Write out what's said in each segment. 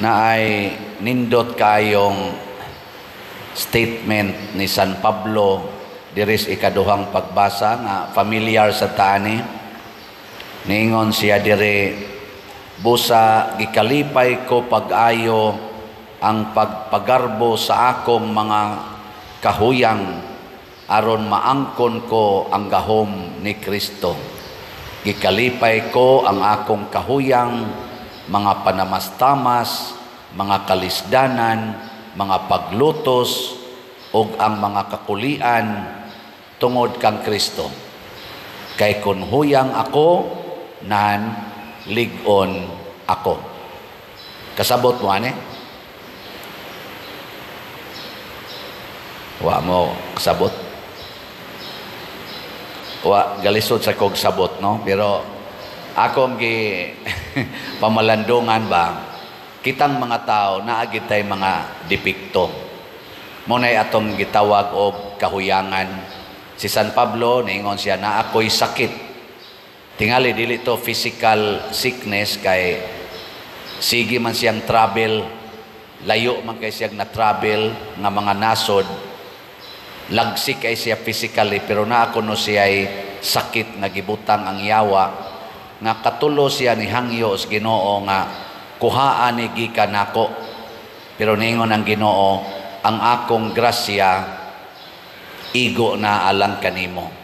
na ay nindot kayong statement ni San Pablo diris ikaduhang pagbasa nga familiar sa tani. Niingon siya dire, busa gikalipay ko pag-ayo ang pagpagarbo sa akong mga kahuyang aron maangkon ko ang gahom ni Kristo. Gikalipay ko ang akong kahuyang, mga panamastamas, mga kalisdanan, mga paglutos, ug ang mga kakulian tungod kang Kristo. Kay kun huyang ako, nan ligon ako. Kasabot mo ani? Wa mo kasabot? Wa galisod sa kog sabot, no? Pero akong gi pamalandungan ba, kitang mga tao naagit tay mga depekto. Munay atong gitawag og kahuyangan. Si San Pablo niingon siya na ako'y sakit. Tingali dili to physical sickness, kay sige man siyang travel, layo man kay siyang na-travel nga mga nasod, lagsik kay siya physically, pero na ako no siya ay sakit nga gibutang ang yawa, nga katulo siya ni hangyo sa Ginoo nga kuhaan ni gikan nako. Pero ningon ang Ginoo, ang akong grasya igo na alang kanimo.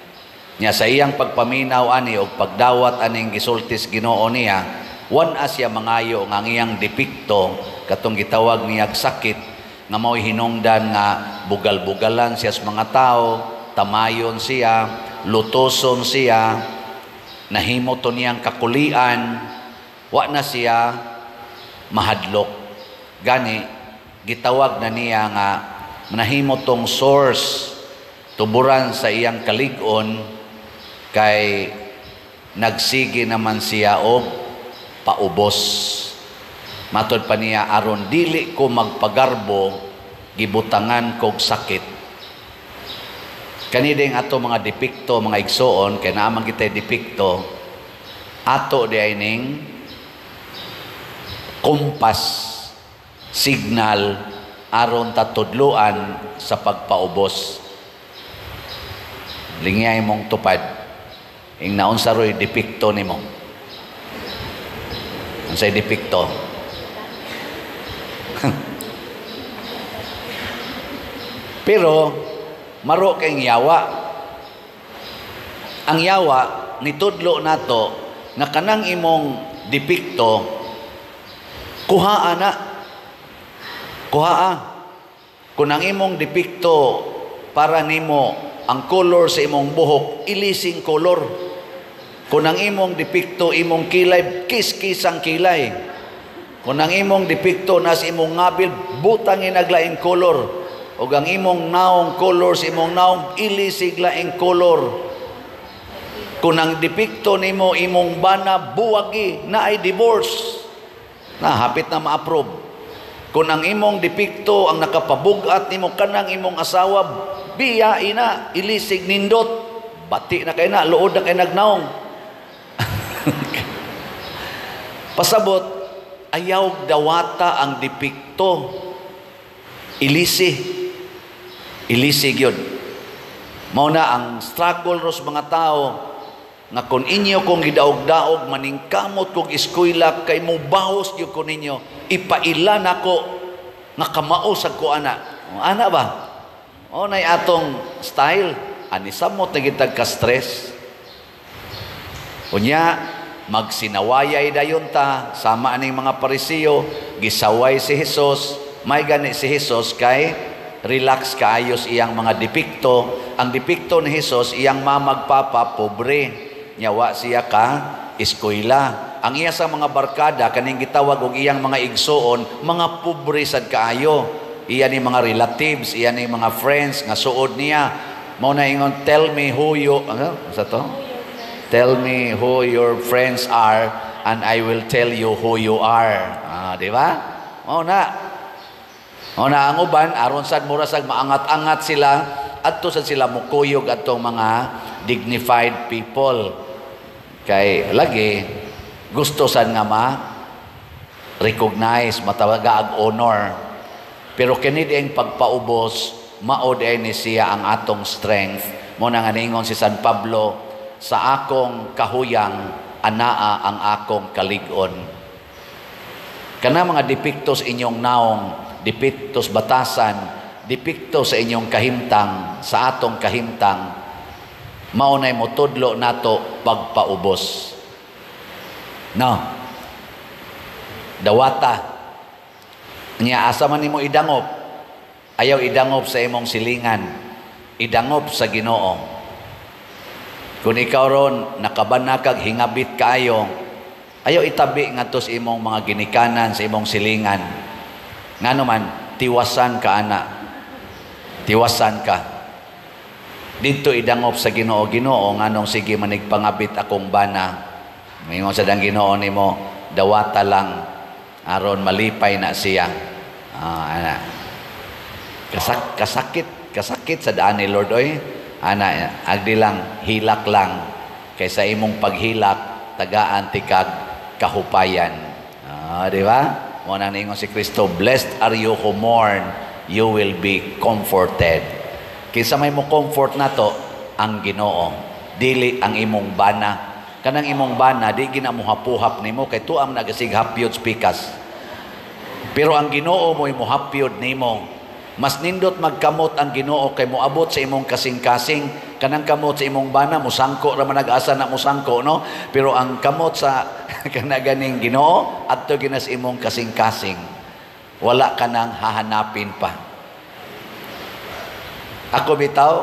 Nya sa iyang pagpaminaw ani og pagdawat aning gisultis Ginoo niya, wan asya mangayo nga iyang depekto katong gitawag niya sakit nga mao'y hinungdan nga bugal-bugalan siya sa mga tao, tamayon siya, lutoson siya, nahimo to niyang kakulian, wa na siya mahadlok. Gani gitawag na niya nga nahimo tong source tuburan sa iyang kalig-on, kay nagsige naman siya og paubos. Matod pa niya, aron dili ko magpagarbo, gibutangan kog sakit. Kaniding ato mga depekto, mga igsoon, kay naamang kita depekto, ato di ay ning kumpas, signal, aron tatudluan sa pagpaubos. Lingay mong tupad. Ing naunsa roy depekto nimo. Unsay depekto? Pero maro kay yawa. Ang yawa nitudlo nato nga kanang imong depekto kuhaa na. Kuhaa. Kung ang imong depekto para nimo ang color sa imong buhok, ilising color. Kung ang imong depekto, imong kilay, kis-kis ang kilay. Kung ang imong depekto, nas imong ngabil, butang inaglaing color. O ang imong naong color sa imong naong, ilisig laing color. Kung ang depekto nimo, imong bana, buwagi, na ay divorce. Na, hapit na ma-approve. Kung ang imong depekto, ang nakapabugat nimo, kanang imong asawa, biya ina, ilisig nindot. Bati na kayo na, luod na kayo nagnaong. Pasabot, ayaw dawata ang depekto. Ilisi gyud. Mao na ang struggle ros mga tao nga kun inyo kung gidaog-daog maningkamot kog eskwela kay mo bahos gyud ko ninyo, ipailan ako nga kamao sa ko ana. Ana ba? O nay atong style, ani samot na gitag ka stress. Unya magsinawayay dayon ta sama aning mga Parisiyo, gisaway si Hesus, may gani si Hesus kay relax kaayos iyang mga depekto. Ang depekto ni Hesus iyang mamagpapa pobre, nyawa siya ka eskwela. Ang iya sa mga barkada kaning gitawag og iyang mga igsoon, mga pobre sad kaayo. Iya ni mga relatives, iya ni mga friends nga suod niya. Mao na ingon, tell me who you sa to? Tell me who your friends are and I will tell you who you are. Di ba? Mao na. Mao na ang uban aron sad mura sag maangat-angat sila, adto sad sila mukuyog atong mga dignified people. Kay lagi gusto sad nga recognize, matawaga ag honor. Pero kini ang pagpaubos, mao ni siya ang atong strength. Mo na nga ningon si San Pablo, sa akong kahuyang, anaa ang akong kaligon. Kana mga depiktos inyong naong, depiktos batasan, depiktos sa inyong kahimtang, sa atong kahimtang, maunay mo tudlo nato pagpaubos. No. Dawata. Nya asa man nimo idangop, ayaw idangop sa imong silingan, idangop sa Ginoo. Kung ikaw ron nakabanakag hingabit kaayo, ayaw itabi ngadto sa imong mga ginikanan, sa imong silingan. Ngano man tiwasan ka ana. Tiwasan ka. Dito idangop sa Ginoo, Ginoo nganong sige manigpangabit akong bana. Mayingon sa dang Ginoo nimo, dawata lang aron malipay na siya. Ana. Kasakit sa daan ni Lord oy. Ana, agdi lang hilak lang kaysa imong paghilak tagaan tikag kahupayan. Di ba? Mo nang ningon si Kristo, blessed are you who mourn, you will be comforted. Kinsa may mo comfort nato ang Ginoo, dili ang imong bana. Kanang imong bana di ginamuhapuhap nimo kay tuam nagasighapyod pikas. Pero ang Ginoo mo'y muhapyod nimo. Mas nindot magkamot ang Ginoo kay moabot sa imong kasing-kasing. Kanang kamot sa imong bana musangko ra man nag-asa na musangko, no? Pero ang kamot sa kanaganing Ginoo adto ginas imong kasing-kasing. Wala ka nang hahanapin pa. Ako bitaw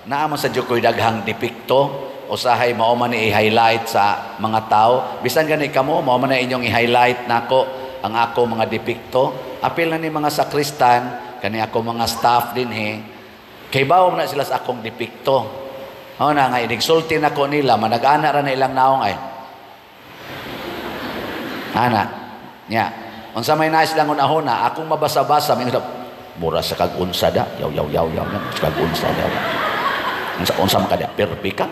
naa man sa ko'y daghang depikto usahay mao man i-highlight sa mga tao. Bisan gani kamo mao man inyong i-highlight nako ang ako mga depikto. Apil na ni mga sakristan, kani ako mga staff din kay bawom na sila sa akong depikto. O na nga, inigsulti na ko nila, manag-ana ra na ilang naong ay. Ana, nya. Unsa may nais lang una-huna, akong mabasa-basa, mura sa kag-unsa da, yaw, sa kag-unsa da. Unsa man kada, perpika.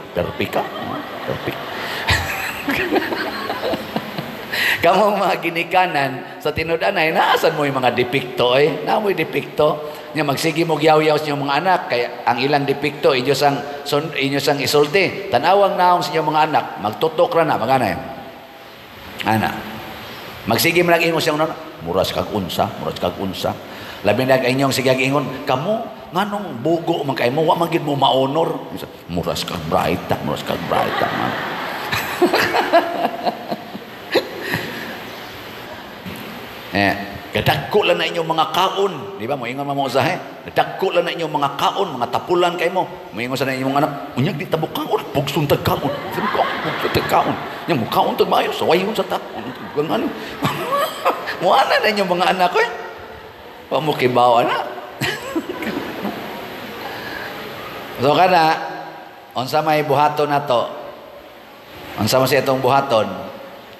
Kamong mga ginikanan sa tinud-anay, naasan mo yung mga depikto naamoy depikto nya magsige mo yaw-yaw sa inyong mga anak kay ang ilang depikto inyo sang isulti tanawang naong sa inyong mga anak magtutok ra na magana ana magsige man ingon siyang muras kag unsa labi na inyong sige ingon kamo nganong bugo man kay mo wa man gid mo ma-honor muras kag bright man. Kadagko lang na inyong mga kaon. Di ba? Moingon mo usahe. Kadagko lang na inyong mga kaon, mga tapulan kayo mo. Moingon sa na inyong anak, unyag di tabok kaon, pugsun tag kaon. Pugsun tag kaon. Yang mo kaon tag mayo, sawayon sa ta. Ano? Muana na inyong mga anak ko pamukibaw anak. So kana, unsa may buhaton na to? Unsa man siya itong buhaton?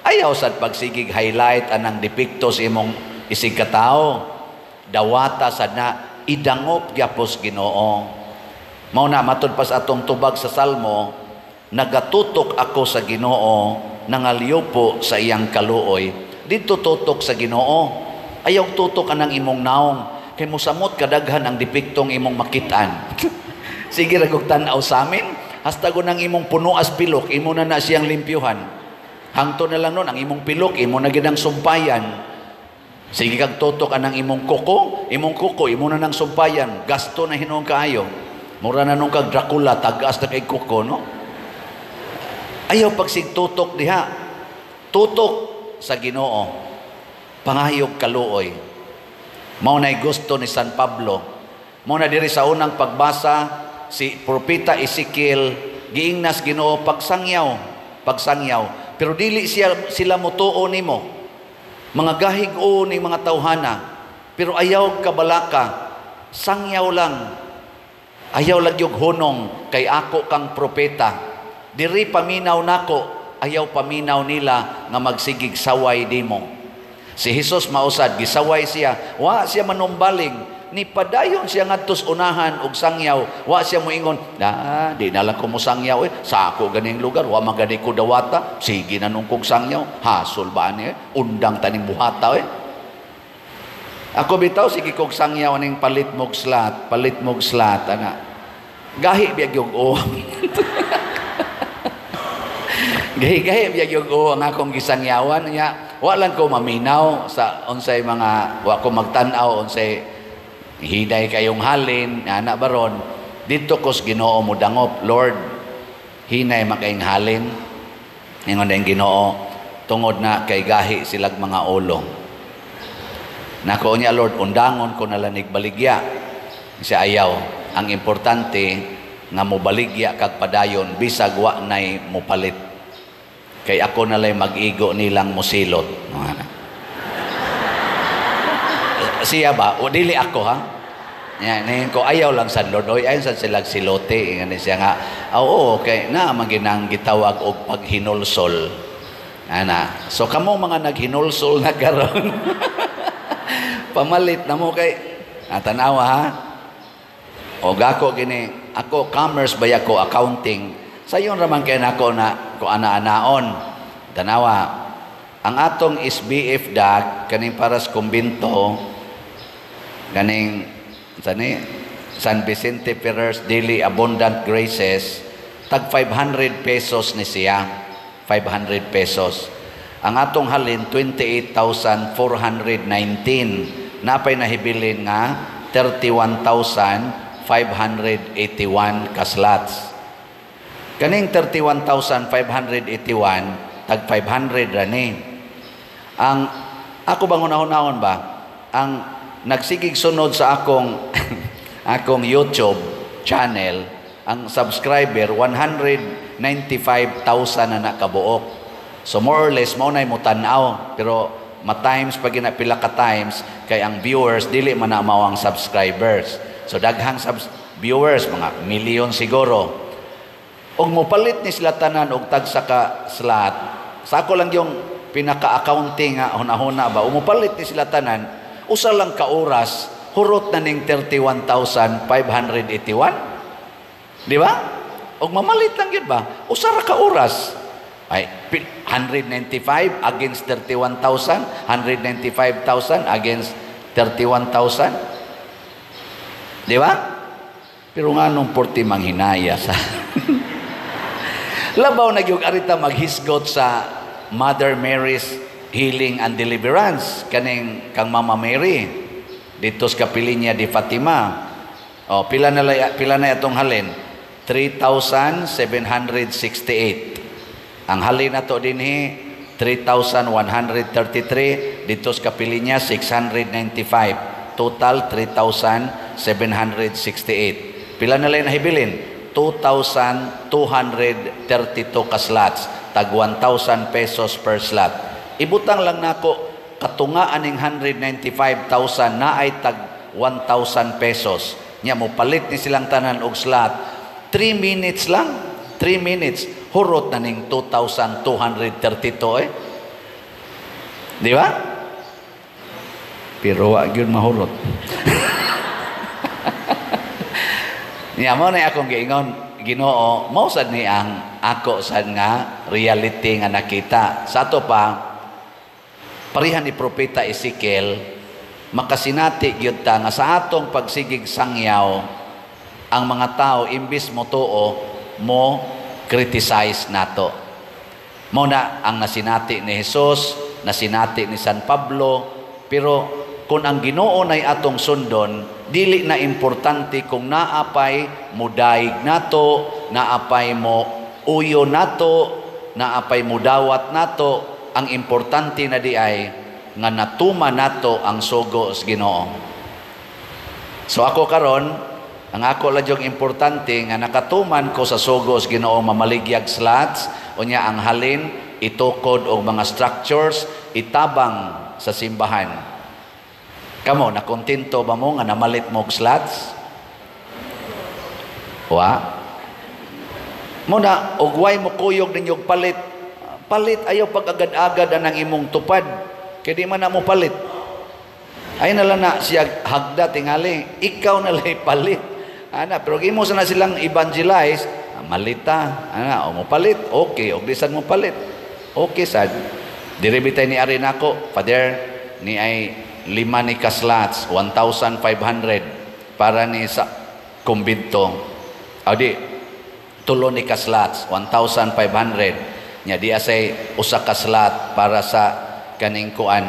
Ayaw sad pagsigig highlight anang depiktos imong isig katao. Dawata sad na idangop gyapos Ginoo. Mao na matud pas atong tubag sa Salmo, nagatutok ako sa Ginoo, nangalyopo sa iyang kaluoy. Dito tutok sa Ginoo. Ayaw tutok anang imong naong kay mosamot kadaghan ang depiktong imong makitaan. Sige ra kog tan-aw sa amin, hasta ko nang imong puno as pilok, imo na siyang limpyuhan. Hangto na lang nun, ang imong pilok, imo na ginang sumpayan. Sige kag tutok anang imong kuko, imo na nang sumpayan. Gasto na hinong kaayo. Mura na nung kag Dracula, tagas na kay kuko, no? Ayaw pagsigtutok diha. Tutok sa Ginoo. Pangayog kaluoy. Mao na'y gusto ni San Pablo. Mao na diri sa unang pagbasa, si Propeta Ezekiel, giingnas Ginoo pagsangyaw. Pero dili sila mutuo nimo. Mga gahig-o ni mga tawhana. Pero ayaw kabalaka. Sangyaw lang. Ayaw lagyog hunong kay ako kang propeta. Diri paminaw nako, ayaw paminaw nila nga magsigig saway dimo. Si Jesus mausad, gisaway siya. Wa siya manumbaling. ni padayon siya ngadtos unahan og sangyaw, wa siya moingon, di na lang ko mo sangyaw sa ako ganing lugar, wa magani ko dawata, sige na nung kog sangyaw, hasol ba ni undang taning buhata Ako bitaw sige kog sangyaw ning palit mog slat, ana. Gahi biyag yung Gahi biyag yung ang akong gisangyawan niya. Wa lang ko maminaw sa unsay mga, wa ko magtan-aw unsay hiday kayong halin, ana baron. Dito kos Ginoo mo dangop, Lord, hinay makaing halin. Ingon ang Ginoo, tungod na kay gahi silag mga ulong. Nako niya, Lord, undangon ko nalanig baligya. Siya ayaw. Ang importante nga mo baligya kag padayon bisag wa nay mo palit. Kay ako nalay mag-igo nilang musilot. Siya ba? O dili ako ha? Yan ko ayaw lang sa Lord. Oy, ayon sa silag silote. Ngani siya nga, oo, okay, na maginang gitawag og paghinulsol. Ana. So kamo mga naghinulsol na karon. Pamalit na mo kay tanawa ha. O gako gini, ako commerce ba ako accounting. Sayon raman kay nako na ko ana-anaon. Tanawa, ang atong SBF DAC kaning paras kumbinto kaning San Vicente Ferrers Daily Abundant Graces tag 500 pesos ni siya. 500 pesos. Ang atong halin 28,419. Napay nahibilin nga 31,581 kaslots. Kaning 31,581 tag 500 rani. Ang ako bang unahon-ahon ba? Ang nagsigig sunod sa akong akong YouTube channel, ang subscriber 195,000 na nakabuok. So more or less mao nay mo tan-aw, pero ma-times pag pila ka times kay ang viewers dili man na mao ang subscribers. So daghang viewers mga milyon siguro. Og mopalit ni sila tanan og tagsa ka slot. Sa ako lang yung pinaka-accounting nga hunahuna ba. Og mopalit ni sila tanan, usa lang ka oras, hurot na ning 31,581. Di ba? Og mamalit lang yun ba? Usa ra ka oras. Ay 195 against 31,000, 195,000 against 31,000. Di ba? Pero nga nung 40 manghinaya sa labaw na yung arita maghisgot sa Mother Mary's Healing and Deliverance kaning kang Mama Mary dito sa Kapilinya di Fatima. O pila na itong halin 3,768. Ang halin nato dinhi 3,133 dito sa Kapilinya 695. Total 3,768. Pila na lang nahibilin 2,232 ka slots, tag 1,000 pesos per slot. Ibutang lang nako katungaan ning 195,000 na ay tag 1,000 pesos. Nya mo palit ni silang tanan og slot. 3 minutes lang, 3 minutes hurot na ning 2,232 Di ba? Pero wa gyud mahurot. Niya mo na akong giingon, Ginoo, mao sad ni ang ako sad nga reality nga nakita. Sa ato pa, parihan ni Propeta Ezekiel, makasinati gyud ta nga sa atong pagsigig sangyaw, ang mga tao imbis mo tuo, mo criticize nato. Mo na ang nasinati ni Jesus, nasinati ni San Pablo, pero kung ang Ginoo nay atong sundon, dili na importante kung naapay mo daig nato, naapay mo uyo nato, naapay mo dawat nato. Ang importante na di ay nga natuma nato ang sugo sa Ginoo. So ako karon, ang ako ladyong importante nga nakatuman ko sa sugo sa Ginoo, mamaligyag slots, unya ang halin itukod og mga structures itabang sa simbahan. Kamo, nakontento ba mo nga namalit mo og slots? Wa? Muna, og way mo kuyog ninyong palit. Palit, ayaw pag agad-agad ang imong tupad. Kaya di man na mo palit. Ay nala na siya hagda tingali, ikaw na lang palit. Ana, pero imo sana silang evangelize, malita, ana, o mo palit, okay, og bisan mo palit. Okay sad. Diribitay ni ari nako, Father, ni ay 5 ni kaslats, 1,500 para ni sa kumbinto. Adi, 3 ni kaslats, 1,500. Nya di asay usa ka slat para sa kaning kuan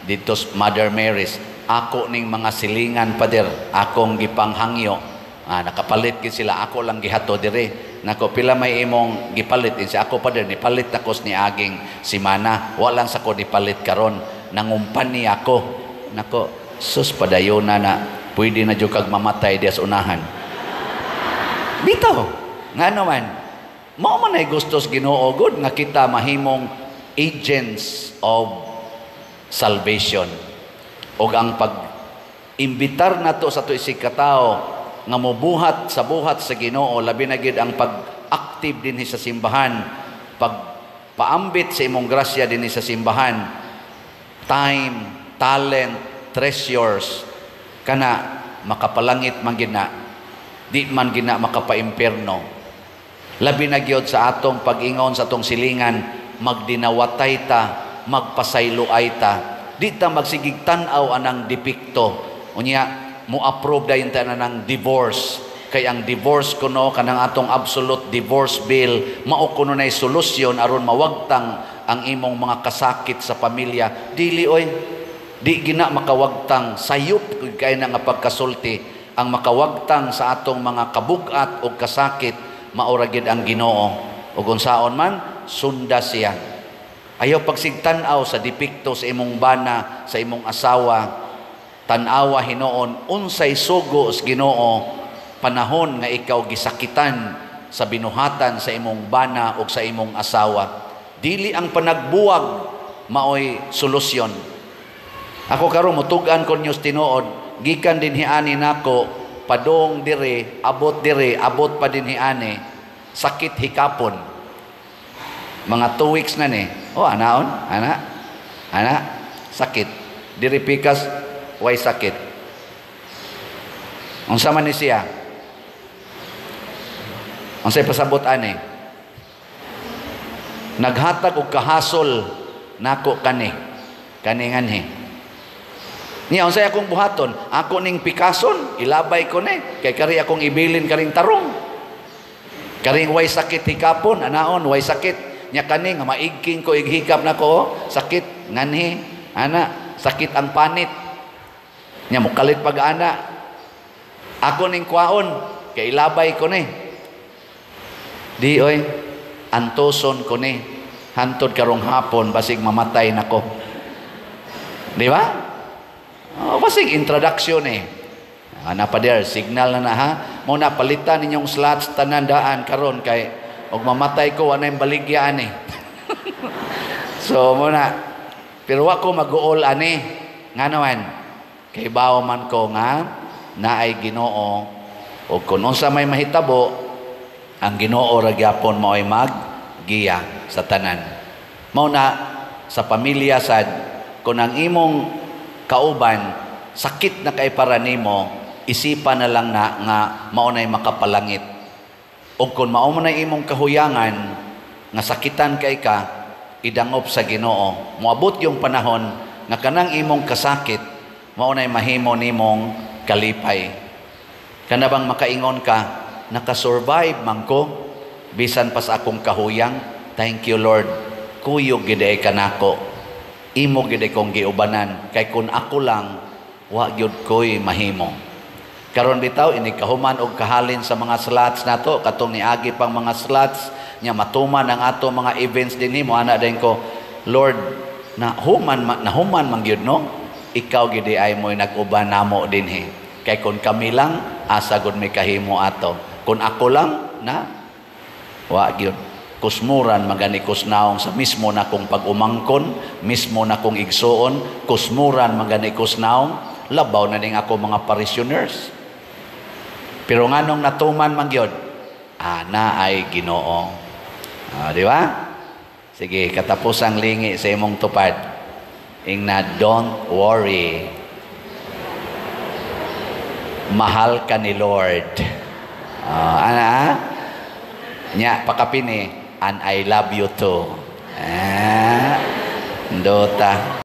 dito Mother Mary's. Ako ning mga silingan, Pader, akong gipanghangyo. Nakapalit gid sila, ako lang gihato dire. Nako pila may imong gipalit din si ako, Pader, ni palit ako ni aging simana. Walang sa ko ni palit karon, nangumpan ni ako. Nako, sus padayon na pwede na jud kag mamatay dias unahan. Bitaw, nga naman, mao man ay gustos Ginoo gud nga kita mahimong agents of salvation. O ang pag-imbitar nato sa tuisig katao nga mobuhat sa buhat sa Ginoo, labi na gid ang pag-active dinhi sa simbahan, pag-paambit sa imong grasya dinhi sa simbahan, time, talent, treasures, kana makapalangit man gid na, di man gid na makapaimpierno. Labi na gyud sa atong pag-ingon sa atong silingan, magdinawatay ta, magpasayloay ta, di ta magsigig tan-aw anang depikto. Unya mo approve dayon ta ng divorce, kay ang divorce kuno kanang atong absolute divorce bill mao kuno nay solusyon aron mawagtang ang imong mga kasakit sa pamilya. Dili oy, di gina makawagtang, sayop kay na nga pagkasulti. Ang makawagtang sa atong mga kabugat o kasakit maura gid ang Ginoo, ug unsaon man sunda siya. Ayaw pagsigtan-aw sa depekto sa imong bana, sa imong asawa. Tan-awa hinoon unsay sugo sa Ginoo panahon nga ikaw gisakitan sa binuhatan sa imong bana o sa imong asawa. Dili ang panagbuwag maoy solusyon. Ako karon mutug-an kon news tinuod, gikan dinhi ani nako padong dire, abot pa dinhi ani, sakit hikapon. Mga 2 weeks na ni. Anaon, ana, sakit. Diri pikas, way sakit. Unsa man ni siya? Unsay pasabot ani? Naghatag og kahasol nako kani nganhi. Niya unsay akong buhaton? Ako ning pikason, ilabay ko ni. Kay kari akong ibilin karing tarong. Karing way sakit hikapon, anaon way sakit. Nya kani nga maigking ko ighikap nako, sakit nganhi, ana, sakit ang panit. Nya mukalit pag-ana. Ako ning kwaon, kay ilabay ko ni. Di oy, antoson ko ni. Hantod karong hapon basig mamatay nako. Di ba? Basig introduction Ana pa der, signal na ha. Mo na palitan ninyong slots tanandaan karon kay og mamatay ko anay baligya ani. So muna, pero wa ko mag-uol ani nga naman kay bawo man ko nga naay Ginoo, o kun unsa may mahitabo ang Ginoo ra gyapon mao'y maggiya sa tanan. Mao na sa pamilya sad, kun ang imong kauban sakit na kay para nimo, isipan na lang na nga mao nay makapalangit. O kung mao man ay imong kahuyangan nga sakitan kay ka, idangop sa Ginoo. Moabot yung panahon nga kanang imong kasakit mao nay mahimo nimong kalipay. Kana bang makaingon ka, nakasurvive man ko bisan pa sa akong kahuyang. Thank you Lord. Kuyog gid ay kanako. Imo gid kong giubanan, kay kun ako lang wa gyud koy mahimo. Karon bitaw ini kahuman og kahalin sa mga slots nato, katong niagi pang mga slots nya matuman ang ato mga events dinhi. Mo ana din ko, Lord, na human man gyud no, ikaw gid ay mo'y nag-uban namo dinhi. Kay kun kami lang asa gud may kahimo ato. Kun ako lang na wa gyud. Kusmuran magani kusnaong sa mismo na kong pag-umangkon, mismo na kong igsuon, kusmuran magani kusnaong, labaw na ning ako mga parishioners. Pero nganong natuman man gyud, ana ay Ginoo. Di ba? Sige, katapos ang lingi sa imong tupad. Ingna, don't worry. mahal ka ni Lord. Ana? Nya, pakapini, and I love you too. Dota.